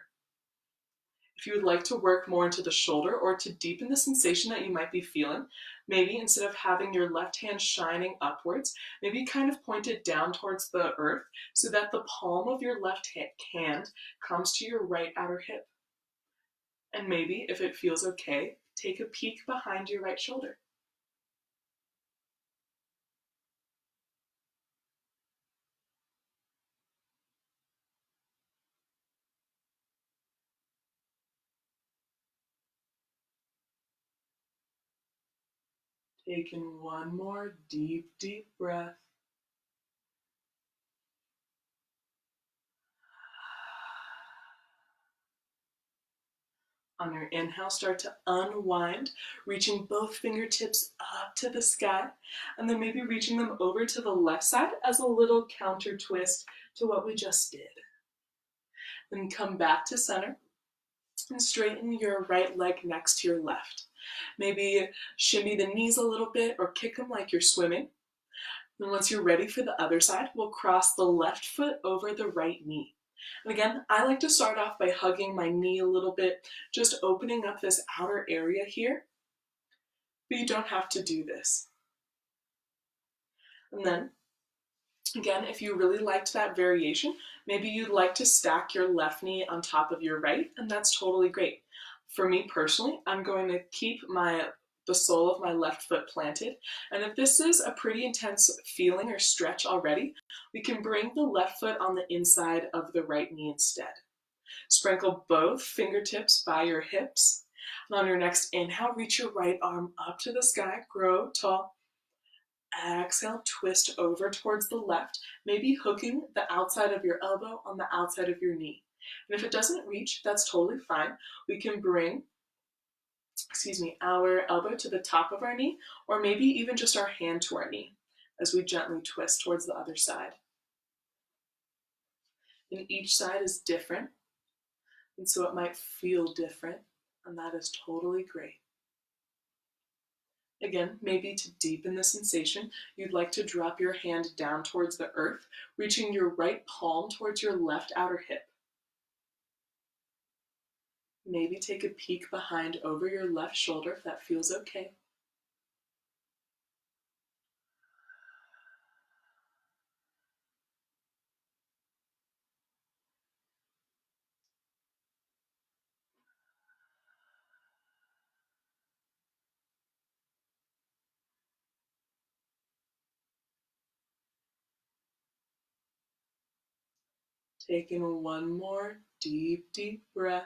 If you would like to work more into the shoulder or to deepen the sensation that you might be feeling, maybe instead of having your left hand shining upwards, maybe kind of point it down towards the earth so that the palm of your left hand comes to your right outer hip. And maybe, if it feels okay, take a peek behind your right shoulder. Take in one more deep, deep breath. On your inhale, start to unwind, reaching both fingertips up to the sky, and then maybe reaching them over to the left side as a little counter twist to what we just did. Then come back to center and straighten your right leg next to your left. Maybe shimmy the knees a little bit or kick them like you're swimming. Then once you're ready for the other side, we'll cross the left foot over the right knee. And again, I like to start off by hugging my knee a little bit, just opening up this outer area here, but you don't have to do this. And then, again, if you really liked that variation, maybe you'd like to stack your left knee on top of your right, and that's totally great. For me personally, I'm going to keep the sole of my left foot planted, and if this is a pretty intense feeling or stretch already, we can bring the left foot on the inside of the right knee instead. Sprinkle both fingertips by your hips, and on your next inhale, reach your right arm up to the sky, grow tall. Exhale, twist over towards the left, maybe hooking the outside of your elbow on the outside of your knee. And if it doesn't reach, that's totally fine. We can bring our elbow to the top of our knee, or maybe even just our hand to our knee as we gently twist towards the other side. And each side is different, and so it might feel different, and that is totally great. Again, maybe to deepen the sensation, you'd like to drop your hand down towards the earth, reaching your right palm towards your left outer hip. Maybe take a peek behind over your left shoulder if that feels okay. Take in one more deep, deep breath.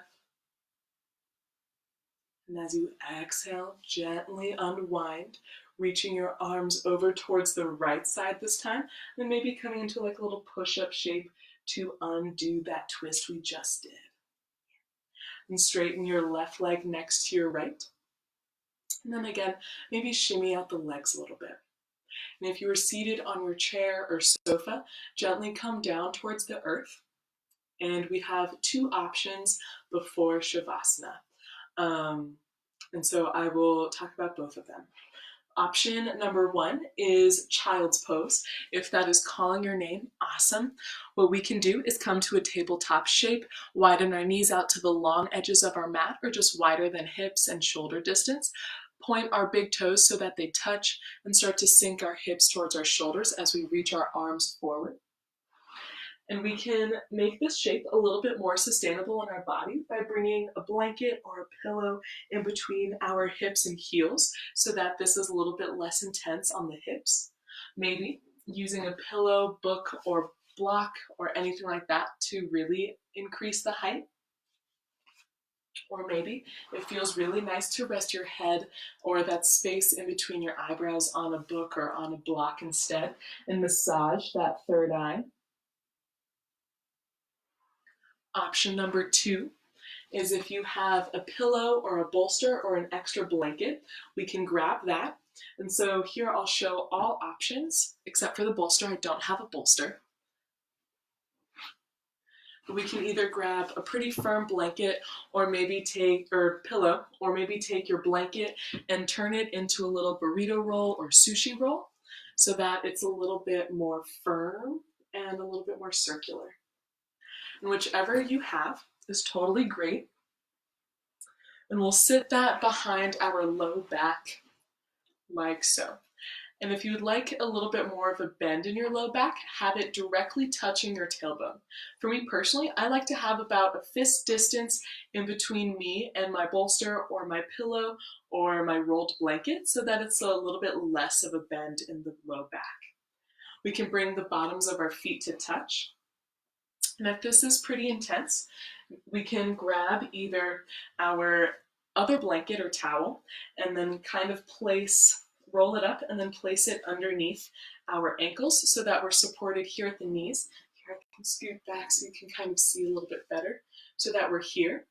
And as you exhale, gently unwind, reaching your arms over towards the right side this time, and maybe coming into like a little push-up shape to undo that twist we just did. And straighten your left leg next to your right. And then again, maybe shimmy out the legs a little bit. And if you are seated on your chair or sofa, gently come down towards the earth. And we have two options before Shavasana. And so I will talk about both of them. Option number one is child's pose. If that is calling your name, awesome. What we can do is come to a tabletop shape, widen our knees out to the long edges of our mat or just wider than hips and shoulder distance. Point our big toes so that they touch and start to sink our hips towards our shoulders as we reach our arms forward. And we can make this shape a little bit more sustainable in our body by bringing a blanket or a pillow in between our hips and heels so that this is a little bit less intense on the hips. Maybe using a pillow, book, or block or anything like that to really increase the height. Or maybe it feels really nice to rest your head or that space in between your eyebrows on a book or on a block instead and massage that third eye. Option number two is if you have a pillow or a bolster or an extra blanket, we can grab that. And so here I'll show all options, except for the bolster. I don't have a bolster. But we can either grab a pretty firm blanket or maybe pillow, or maybe take your blanket and turn it into a little burrito roll or sushi roll so that it's a little bit more firm and a little bit more circular. And whichever you have is totally great. And we'll sit that behind our low back like so. And if you'd like a little bit more of a bend in your low back, have it directly touching your tailbone. For me personally, I like to have about a fist distance in between me and my bolster or my pillow or my rolled blanket so that it's a little bit less of a bend in the low back. We can bring the bottoms of our feet to touch. And if this is pretty intense, we can grab either our other blanket or towel and then kind of roll it up and then place it underneath our ankles so that we're supported here at the knees. Here I can scoot back so you can kind of see a little bit better so that we're here.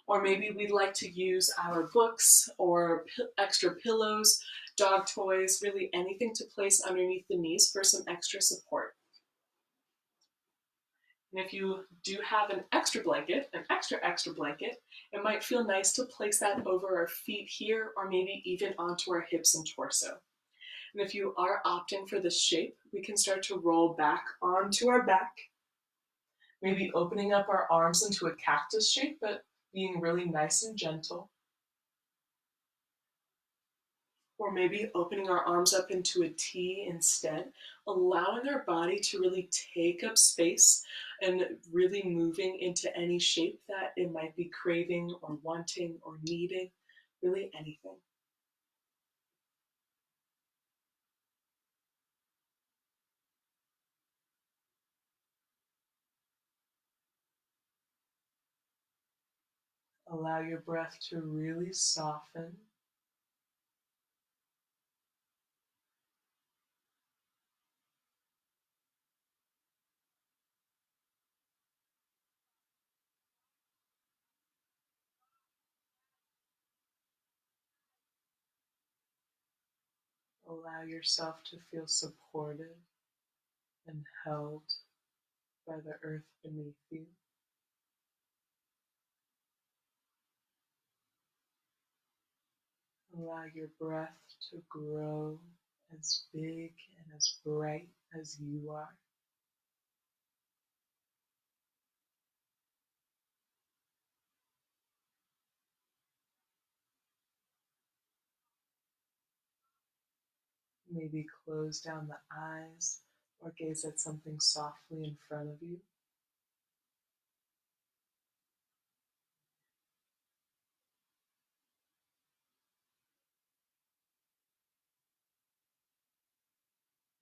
Or maybe we'd like to use our books or extra pillows, dog toys, really anything to place underneath the knees for some extra support. And if you do have an extra blanket, extra blanket, it might feel nice to place that over our feet here or maybe even onto our hips and torso. And if you are opting for this shape, we can start to roll back onto our back, maybe opening up our arms into a cactus shape, but being really nice and gentle. Or maybe opening our arms up into a T instead, allowing our body to really take up space and really moving into any shape that it might be craving or wanting or needing, really anything. Allow your breath to really soften. Allow yourself to feel supported and held by the earth beneath you. Allow your breath to grow as big and as bright as you are. Maybe close down the eyes or gaze at something softly in front of you.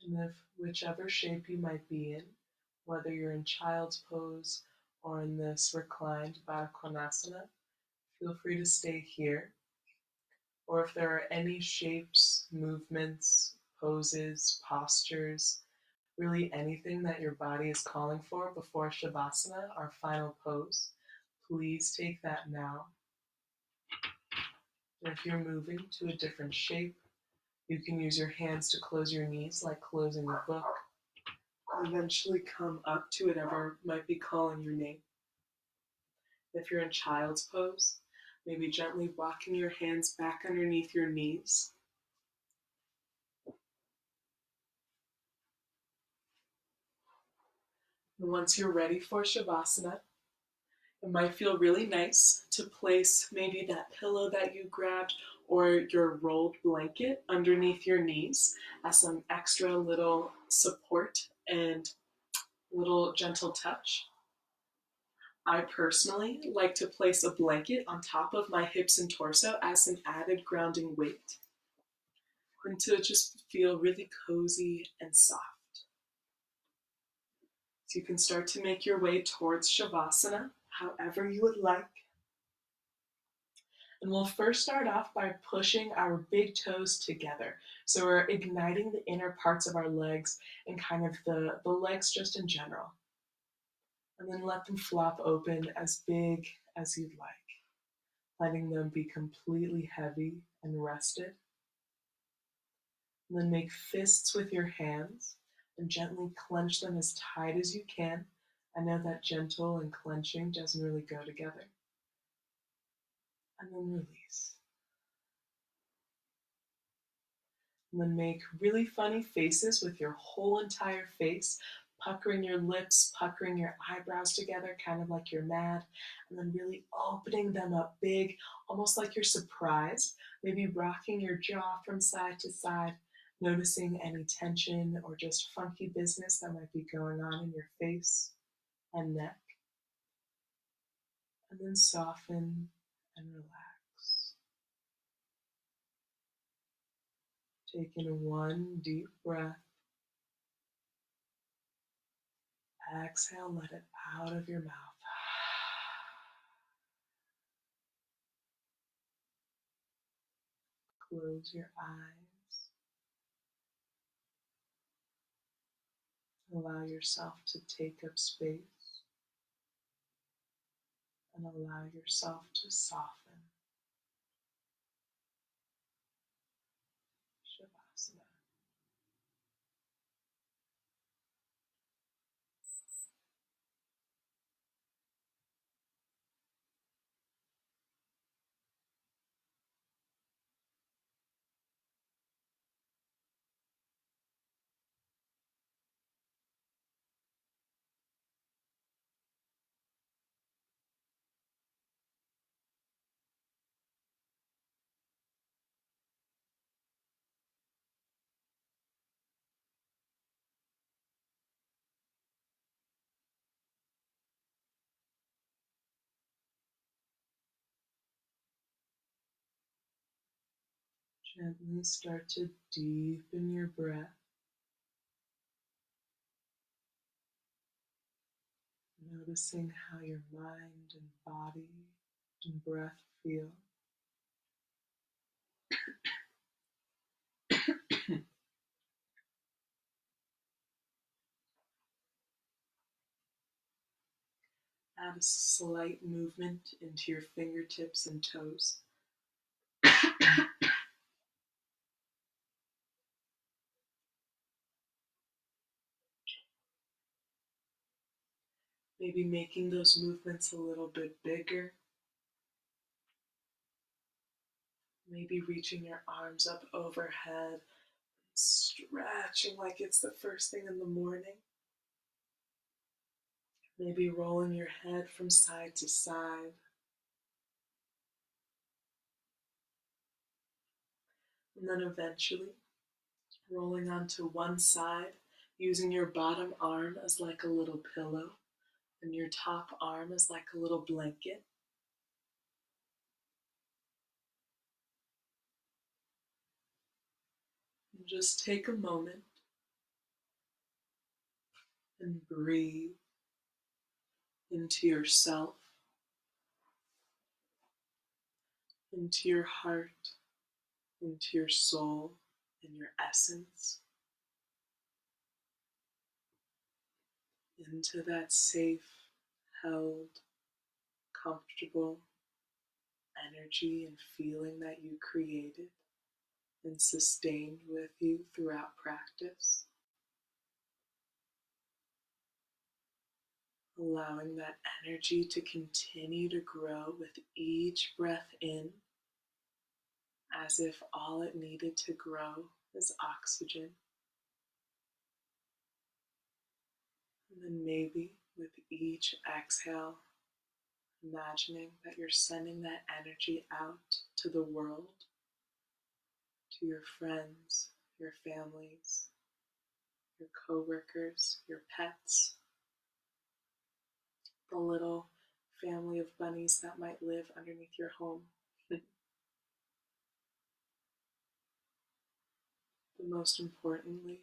And if whichever shape you might be in, whether you're in child's pose or in this reclined Baddha Konasana, feel free to stay here. Or if there are any shapes, movements, poses, postures, really anything that your body is calling for before Shavasana, our final pose, please take that now. And if you're moving to a different shape, you can use your hands to close your knees like closing a book. Eventually come up to whatever might be calling your name. If you're in child's pose, maybe gently walking your hands back underneath your knees. And once you're ready for Shavasana, it might feel really nice to place maybe that pillow that you grabbed or your rolled blanket underneath your knees as some extra little support and little gentle touch. I personally like to place a blanket on top of my hips and torso as an added grounding weight and to just feel really cozy and soft. So you can start to make your way towards Shavasana however you would like. And we'll first start off by pushing our big toes together. So we're igniting the inner parts of our legs and kind of the legs just in general. And then let them flop open as big as you'd like, letting them be completely heavy and rested. And then make fists with your hands and gently clench them as tight as you can. I know that gentle and clenching doesn't really go together. And then release. And then make really funny faces with your whole entire face, puckering your lips, puckering your eyebrows together, kind of like you're mad, and then really opening them up big, almost like you're surprised, maybe rocking your jaw from side to side, noticing any tension or just funky business that might be going on in your face and neck, and then soften and relax. Take in one deep breath. Exhale, let it out of your mouth. Close your eyes. Allow yourself to take up space and allow yourself to soften. Shavasana. Gently start to deepen your breath, noticing how your mind and body and breath feel. Add a slight movement into your fingertips and toes. Maybe making those movements a little bit bigger. Maybe reaching your arms up overhead, stretching like it's the first thing in the morning. Maybe rolling your head from side to side. And then eventually rolling onto one side, using your bottom arm as like a little pillow and your top arm as like a little blanket. And just take a moment and breathe into yourself, into your heart, into your soul and your essence, into that safe, held, comfortable energy and feeling that you created and sustained with you throughout practice. Allowing that energy to continue to grow with each breath in, as if all it needed to grow is oxygen. And then maybe with each exhale, imagining that you're sending that energy out to the world, to your friends, your families, your coworkers, your pets, the little family of bunnies that might live underneath your home. But most importantly,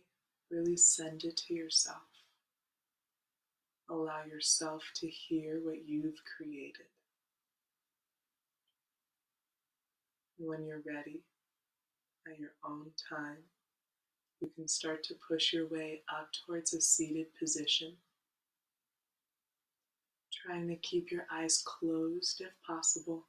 really send it to yourself. Allow yourself to hear what you've created. When you're ready, at your own time, you can start to push your way up towards a seated position, trying to keep your eyes closed if possible.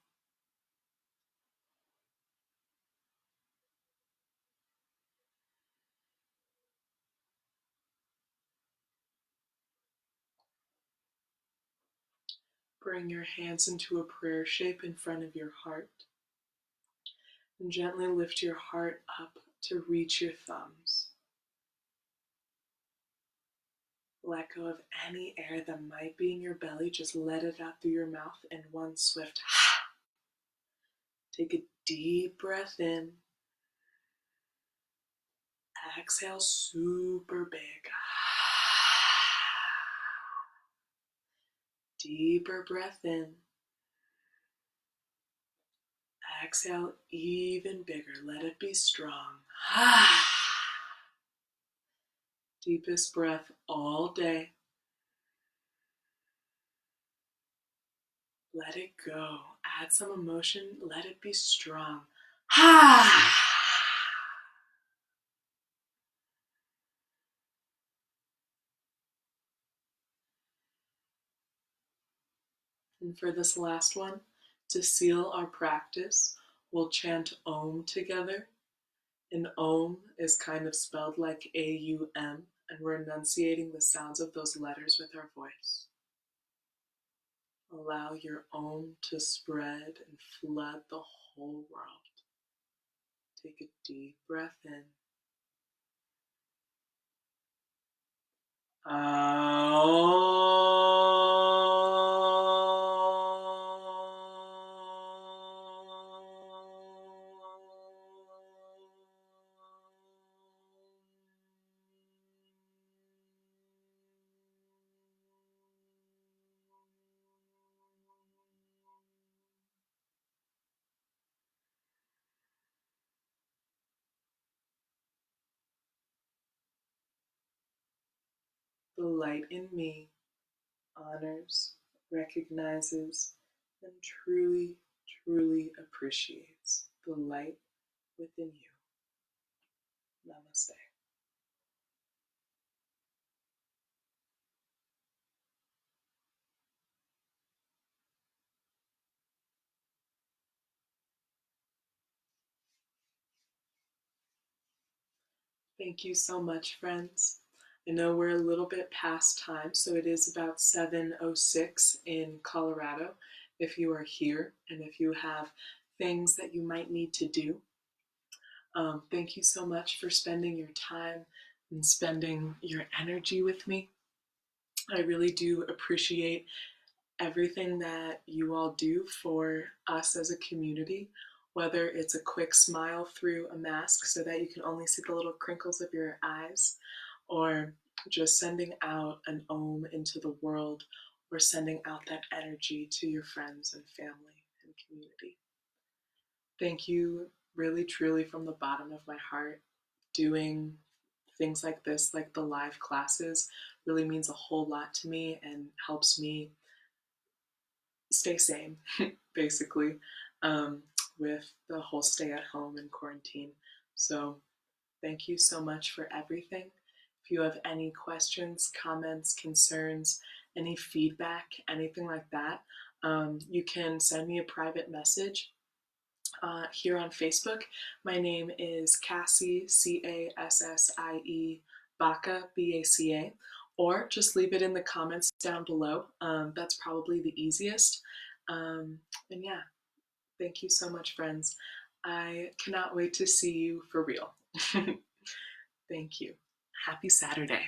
Bring your hands into a prayer shape in front of your heart, and gently lift your heart up to reach your thumbs. Let go of any air that might be in your belly. Just let it out through your mouth in one swift. Take a deep breath in. Exhale super big. Deeper breath in. Exhale even bigger. Let it be strong. Deepest breath all day. Let it go. Add some emotion. Let it be strong. And for this last one, to seal our practice, we'll chant Om together. And Om is kind of spelled like A-U-M, and we're enunciating the sounds of those letters with our voice. Allow your Om to spread and flood the whole world. Take a deep breath in. The light in me honors, recognizes, and truly, truly appreciates the light within you. Namaste. Thank you so much, friends. I know we're a little bit past time, so it is about 7:06 in Colorado if you are here and if you have things that you might need to do. Thank you so much for spending your time and spending your energy with me. I really do appreciate everything that you all do for us as a community, whether it's a quick smile through a mask so that you can only see the little crinkles of your eyes, or just sending out an Om into the world, or sending out that energy to your friends and family and community. Thank you really, truly, from the bottom of my heart. Doing things like this, like the live classes, really means a whole lot to me and helps me stay sane, basically, with the whole stay at home and quarantine. So thank you so much for everything. If you have any questions, comments, concerns, any feedback, anything like that, you can send me a private message here on Facebook. My name is Cassie, Cassie, Baca, Baca, or just leave it in the comments down below. That's probably the easiest. And yeah, thank you so much, friends. I cannot wait to see you for real. Thank you. Happy Saturday.